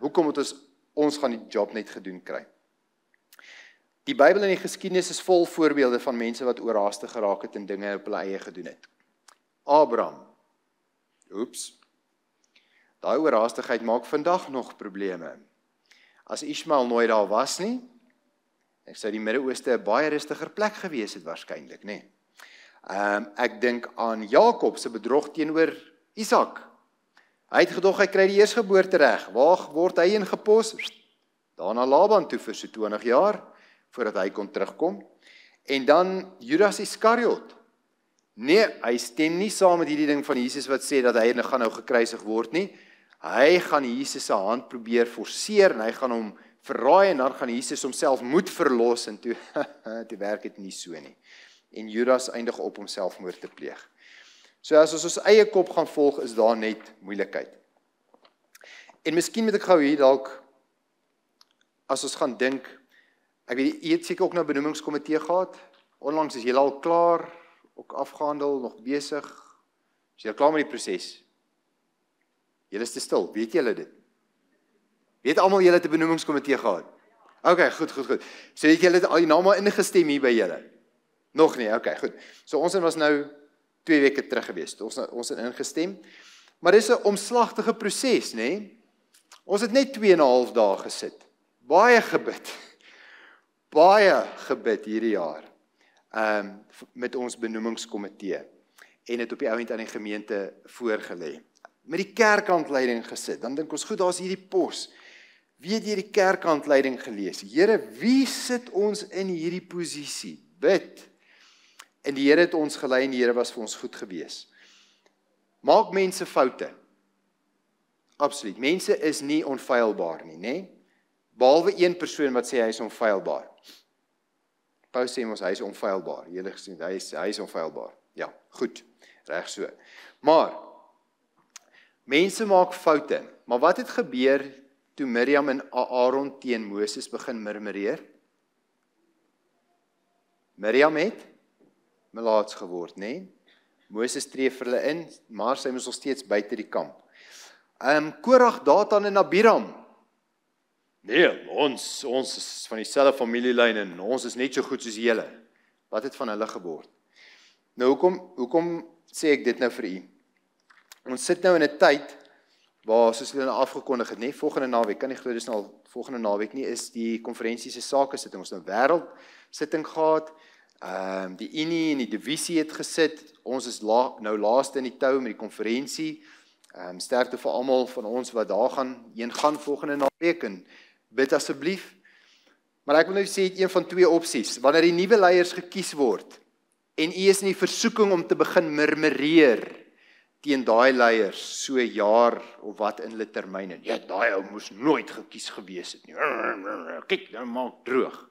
[SPEAKER 1] hoekom moet ons gaan die job net gedoen kry? Die Bybel en die geskiedenis is vol voorbeelde van mense wat oorhaastig geraak het en dinge op hulle eie gedoen het. Abraham, daai oorhaastigheid maak vandag nog probleme. As Ismael nooit daar was nie, ek sou die Midde-Ooste 'n baie rustiger plek gewees het waarskynlik, nê. Ek dink aan Jakob se bedrog teenoor Isak. Hy het gedog hy kry die eersgeboorte reg. Waar word hy ingepos? Daarna Laban toe vir so 20 jaar voordat hy kon terugkom. En dan Judas Iskariot. Nee, hy stem nie saam met hierdie ding van Jesus wat sê dat hy gaan nou gekruisig word nie. Hy gaan Jesus se hand probeer forceer en hy gaan hom verraai en dan gaan Jesus homself moet verlos en toe werk dit nie so nie. En Judas eindig op om selfmoord te pleeg. So as ons eie kop gaan volg, is daar net moeilikheid. En miskien moet ek gou hier dalk, as ons gaan dink, ek weet, jy het seker ook nou benoemingskomitee gehad, onlangs is julle al klaar, ook afgehandel, nog besig, is julle klaar met die proses? Julle is te stil, weet julle dit? Weet almal julle het 'n benoemingskomitee gehad? Ok, goed. So het julle al die name ingestem hier by julle? Nog nie, ok, goed. So ons was nou 2 weke terug gewees, ons het ingestem, maar dis 'n omslagtige proses, nê? Ons het net 2,5 dae gesit, baie gebid hierdie jaar, met ons benoemingskomitee, en het op die ouend aan die gemeente voorgelê. Met die kerkhandleiding gesit, dan dink ons, goed, daar is hierdie pos, wie het hierdie kerkhandleiding gelees? Here, wie sit ons in hierdie posisie? Bid. En die Here het ons gelei en die Here was vir ons goed gewees. Maak mense foute. Absoluut. Mense is nie onfeilbaar nie, né? Behalwe een persoon wat sê hy is onfeilbaar. Paulus sê ons hy is onfeilbaar. Julle gesien, hy is onfeilbaar. Ja, goed. Reg so. Maar mense maak foute. Maar wat het gebeur toe Miriam en Aaron teen Moses begin murmureer? Miriam het melaats geword, né? Moses tree vir hulle in, maar sy was nog steeds buite die kamp. Korag, Datan en Abiram. Nee, ons is van dieselfde familielyn en ons is net so goed soos julle. Wat het van hulle geword? Nou, hoekom sê ek dit nou vir u? Ons sit nou in 'n tyd waar, soos hulle nou afgekondig het, volgende naweek, kan nie glo dis nou al volgende naweek nie, is die konferensie se sake sitting, ons nou wêreld sitting gehad, die Unie en die divisie het gesit, ons is nou laaste in die tou met die konferensie, sterkte vir almal van ons wat daar gaan volgende naweek, en bid asseblief, maar ek wil nou sê, het een van 2 opsies, wanneer die nuwe leiers gekies word, en u is in die versoeking om te begin murmureer, teen daai leiers, so 'n jaar of wat in hulle termyne. Ja, daai ou moes nooit gekies gewees het nie. Kyk, nou maak droog.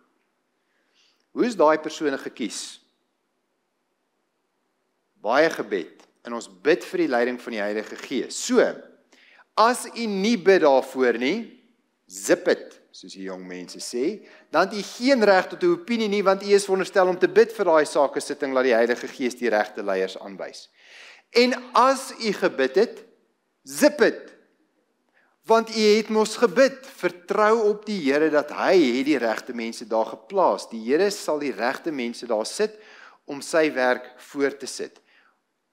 [SPEAKER 1] Hoe is daai persone gekies? Baie gebed. En ons bid vir die leiding van die Heilige Gees. So, as u nie bid daarvoor nie, zip it, soos die jong mense sê, dan het u geen reg tot 'n opinie nie, want u is veronderstel om te bid vir daai sake sitting, laat die Heilige Gees die regte leiers aanwys. En as u gebid het, zip it. Want u het mos gebid, vertrou op die Here dat hy het die regte mense daar geplaas. Die Here sal die regte mense daar sit om sy werk voor te sit.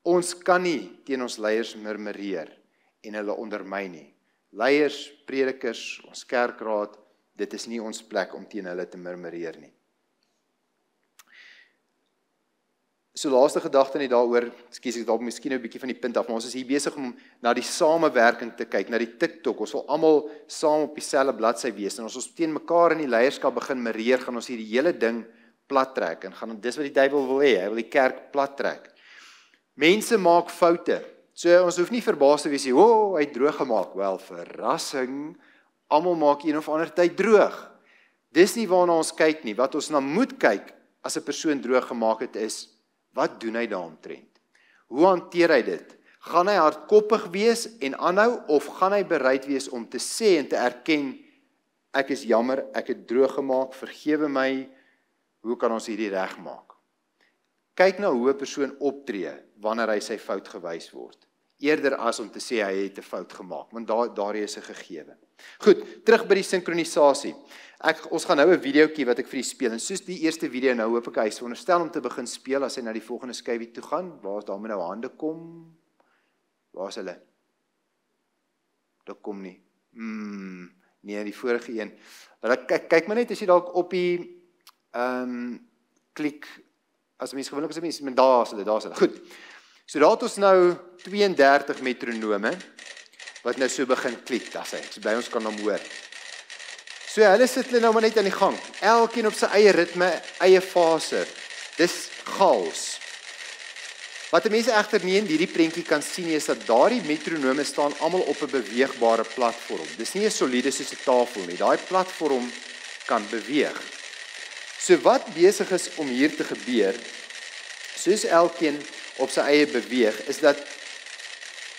[SPEAKER 1] Ons kan nie teen ons leiers murmureer en hulle ondermyn nie. Leiers, predikers, ons kerkraad, dit is nie ons plek om teen hulle te murmureer nie. So laaste gedagte net daaroor, ekskuus ek dalk miskien 'n bietjie van die punt af, maar ons is hier besig om na die samewerking te kyk, na die TikTok. Ons wil almal saam op dieselfde bladsy wees en ons teen mekaar in die leierskap begin murmureer, gaan ons hierdie hele ding plat trek en gaan dis wat die duiwel wil hê, hy wil die kerk plat trek. Mense maak foute. So ons hoef nie verbaas te wees nie, hy het droog gemaak. Wel, verrassing, almal maak een of ander tyd droog. Dis nie waarna ons kyk nie. Wat ons na moet kyk as 'n persoon droog gemaak het is, wat doen hy daaromtrent? Hoe hanteer hy dit? Gaan hy hardkoppig wees en aanhou, of gaan hy bereid wees om te sê en te erken, ek is jammer, ek het droog gemaak, vergewe my, hoe kan ons hierdie regmaak? Kyk na hoe 'n persoon optree, wanneer hy sy fout gewys word. Eerder as om te sê hy het 'n fout gemaak, want daar is 'n gegewe. Goed, terug by die sinkronisasie. Ons gaan nou 'n videoetjie wat ek vir julle speel, en soos die eerste video nou, hoop ek hy is veronderstel om te begin speel, as hy na die volgende skyfie toe gaan. Waar is daar moet nou hande kom? Waar is hulle? Dit kom nie. Nee, die vorige een. Kyk maar net, as jy dalk op die klik, as mens gewoonlik as mens, daar is hulle. Goed. So daar het ons nou 32 metronome, wat nou so begin klik, dat is so by ons kan hom hoor. So hulle sit hulle nou maar net aan die gang, elkeen op sy eie ritme, eie fase, dis chaos. Wat die mense egter nie in hierdie prentjie kan sien is dat daardie metronome staan almal op 'n beweegbare platform. Dis nie 'n soliede soos 'n tafel nie, daai platform kan beweeg. So wat besig is om hier te gebeur, soos elkeen op sy eie beweeg, is dat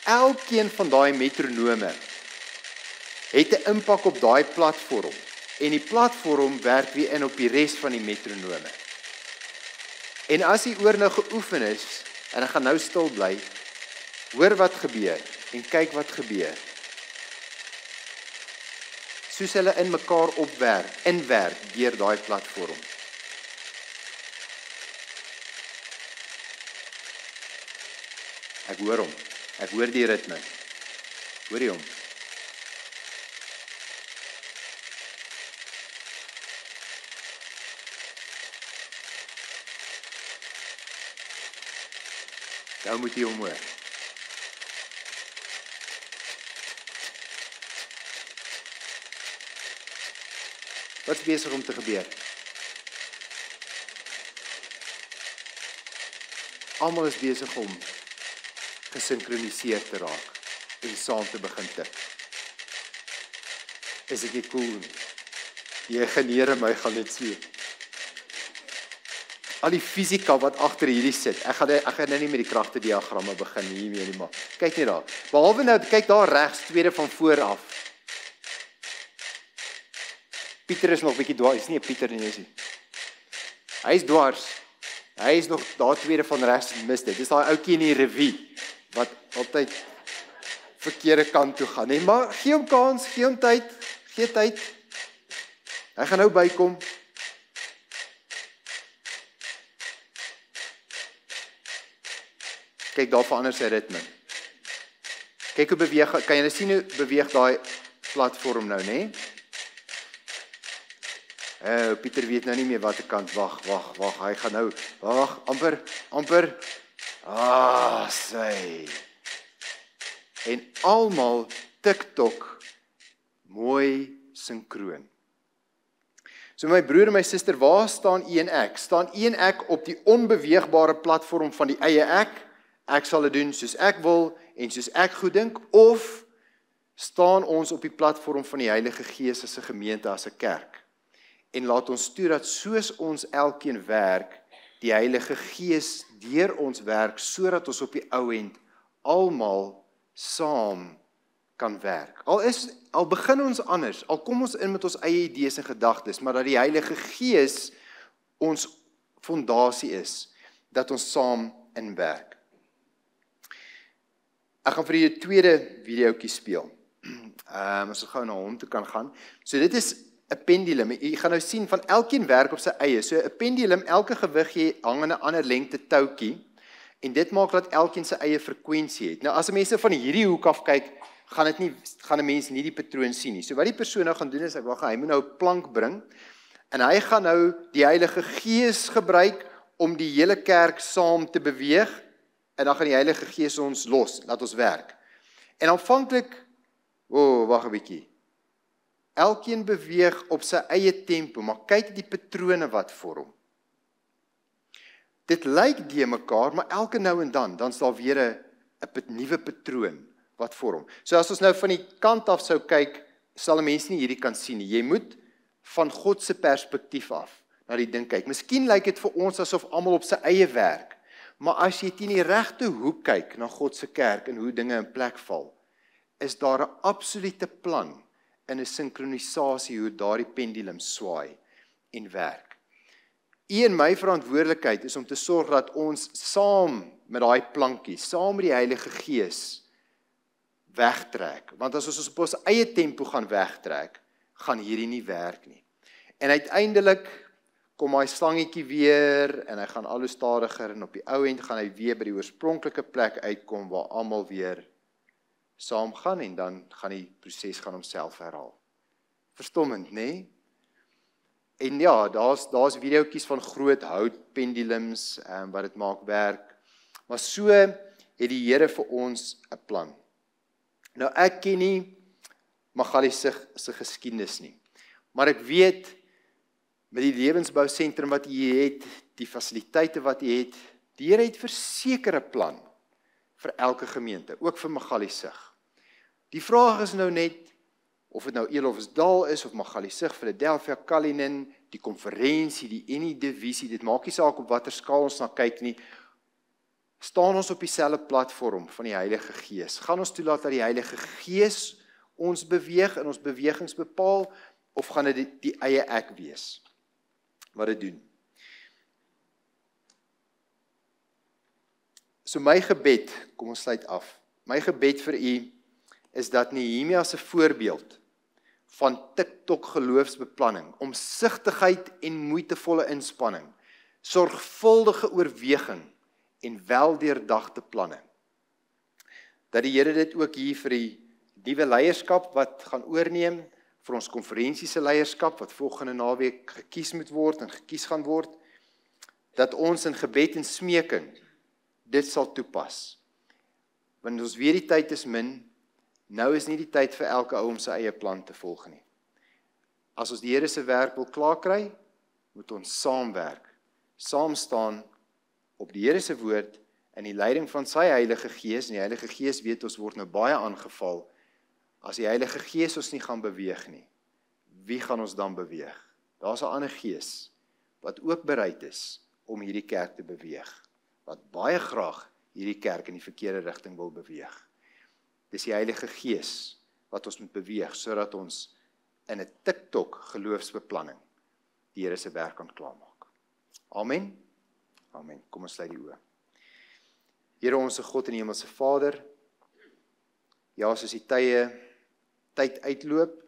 [SPEAKER 1] elkeen van daai metronome het 'n impak op daai platform, en die platform werk weer in op die res van die metronome. En as die oor nou geoefen is, en ek gaan nou stil bly, hoor wat gebeur, en kyk wat gebeur. Soos hulle in mekaar inwerk deur daai platform. Ek hoor hom, ek hoor die ritme. Hoor jy hom? Nou moet jy hom hoor. Wat is besig om te gebeur? Almal is besig om gesinkroniseer te raak en saam te begin tik. Is ek nie cool nie? Die ingenieur in my gaan dit sien. Al die fisika wat agter hierdie sit. Ek gaan nou nie met die kragtediagramme begin hiermee nie, maar kyk net daar. Behalwe nou, kyk daar regs, tweede van voor af. Pieter is nog bietjie dwars, is nie 'n Pieter nie, is nie. Hy is dwars. Hy is nog daar tweede van regs, mis dit. Dis daai ouetjie in die revue wat altyd verkeerde kant toe gaan. Nee, maar gee hom kans, gee hom tyd, gee tyd. Hy gaan nou bykom. Kyk, daar verander sy ritme. Kyk hoe beweeg, kan jy sien hoe beweeg daai platform nou, né? Pieter weet nou nie meer watter kant, wag, hy gaan nou, wag, amper, sy. En almal TikTok mooi sinkroon. So my broer en my suster, waar staan u en ek? Staan u en ek op die onbeweegbare platform van die eie ek sal dit doen soos ek wil en soos ek goed dink, of staan ons op die platform van die Heilige Gees as 'n gemeente, as 'n kerk? En laat ons toe dat soos ons elkeen werk, die Heilige Gees deur ons werk, sodat ons op die ou end almal saam kan werk. Al begin ons anders, al kom ons in met ons eie idees en gedagtes, maar dat die Heilige Gees ons fondasie is, dat ons saam inwerk. Ek gaan vir julle 'n tweede videoetjie speel. As ons gou na hom toe kan gaan. So dit is 'n pendulum. Jy gaan nou sien van elkeen werk op sy eie. So 'n pendulum, elke gewig hang in 'n ander lengte toutjie, en dit maak dat elkeen sy eie frekwensie het. Nou as mense van hierdie hoek af kyk, gaan 'n mens nie die patroon sien nie. So wat die persoon nou gaan doen is, hy moet nou 'n plank bring, en hy gaan nou die Heilige Gees gebruik om die hele kerk saam te beweeg, en dan gaan die Heilige Gees ons los, laat ons werk. En aanvanklik, wag 'n bietjie. Elkeen beweeg op sy eie tempo, maar kyk die patrone wat vorm. Dit lyk die mekaar, maar elke nou en dan is daar weer 'n nuwe patroon wat vorm. So as ons nou van die kant af sou kyk, sal 'n mens nie hierdie kan sien nie. Jy moet van God se perspektief af na die ding kyk. Miskien lyk dit vir ons asof almal op sy eie werk, Maar as jy teen die regte hoek kyk na God se kerk en hoe dinge in plek val, is daar 'n absolute plan in 'n sinkronisasie hoe daardie pendulum swaai en werk. U en my verantwoordelikheid is om te sorg dat ons saam met daai plankie, saam met die Heilige Gees wegtrek. Want as ons op ons eie tempo gaan wegtrek, gaan hierdie nie werk nie. En uiteindelik kom hy slangetjie weer en hy gaan al hoe stadiger en op die ou end gaan hy weer by die oorspronklike plek uitkom waar almal weer saam gaan en dan gaan die proses gaan homself herhaal. Verstommend, nê? Nee? En ja, daar's videoetjies van groot houtpendulums wat dit maak werk. Maar so het die Here vir ons 'n plan. Nou ek ken nie Magali se geskiedenis nie. Maar ek weet met die lewensbou sentrum wat jy het, die fasiliteite wat jy het, die Here het verseker 'n plan vir elke gemeente, ook vir Magaliesig. Die vraag is nou net of dit nou Eloofsdal is of Magaliesig, Philadelphia, Cullinan, die konferensie, die Eni divisie, dit maak nie saak op watter skaal ons na kyk nie. Staan ons op dieselfde platform van die Heilige Gees? Gaan ons toelaat dat die Heilige Gees ons beweeg en ons bewegings bepaal, of gaan dit die eie ek wees wat dit doen? So my gebed, kom ons sluit af. My gebed vir u is dat Nehemia se voorbeeld van TikTok geloofsbeplanning, omsigtigheid en moeitevolle inspanning, sorgvuldige oorweging en weldeurdagte planne, dat die Here dit ook hier vir die nuwe leierskap wat gaan oorneem, vir ons konferensiese leierskap wat volgende naweek gekies moet word en gekies gaan word, dat ons in gebed en smeking dit sal toepas. Want ons weet die tyd is min, nou is nie die tyd vir elke ou om sy eie plan te volg nie. As ons die Here se werk wil klaar kry, moet ons saamwerk, saam staan op die Here se woord in die leiding van sy Heilige Gees, en die Heilige Gees weet ons word nou baie aangeval. As die Heilige Gees ons nie gaan beweeg nie, wie gaan ons dan beweeg? Daar's 'n ander gees wat ook bereid is om hierdie kerk te beweeg, wat baie graag hierdie kerk in die verkeerde rigting wil beweeg. Dis die Heilige Gees wat ons moet beweeg, sodat ons in 'n TikTok geloofsbeplanning die Here se werk kan klaarmaak. Amen. Amen. Kom ons sluit die oë. Here onse God en Hemelse Vader, ja, soos die tyd uitloop,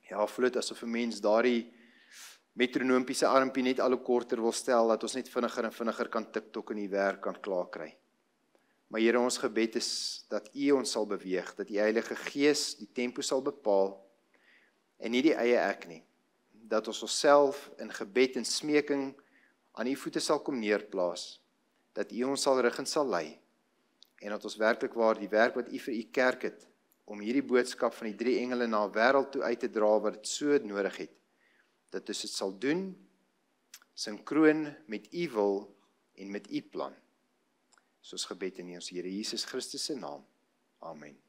[SPEAKER 1] ja, voel dit asof 'n mens daardie metronoompiese armpie net al hoe korter wil stel, dat ons net vinniger en vinniger kan TikTok en die werk kan klaar kry. Maar Here, ons gebed is dat U ons sal beweeg, dat die Heilige Gees die tempo sal bepaal, en nie die eie ek nie. Dat ons onsself in gebed en smeking aan U voete sal kom neerplaas, dat U ons sal rig en sal lei, en dat ons werklik waar die werk wat U vir U kerk het, om hierdie boodskap van die 3 engele na wêreld toe uit te dra wat dit so nodig het, dat ons dit sal doen, sinkroon met U wil en met U plan. Soos gebed in ons Here Jesus Christus se naam. Amen.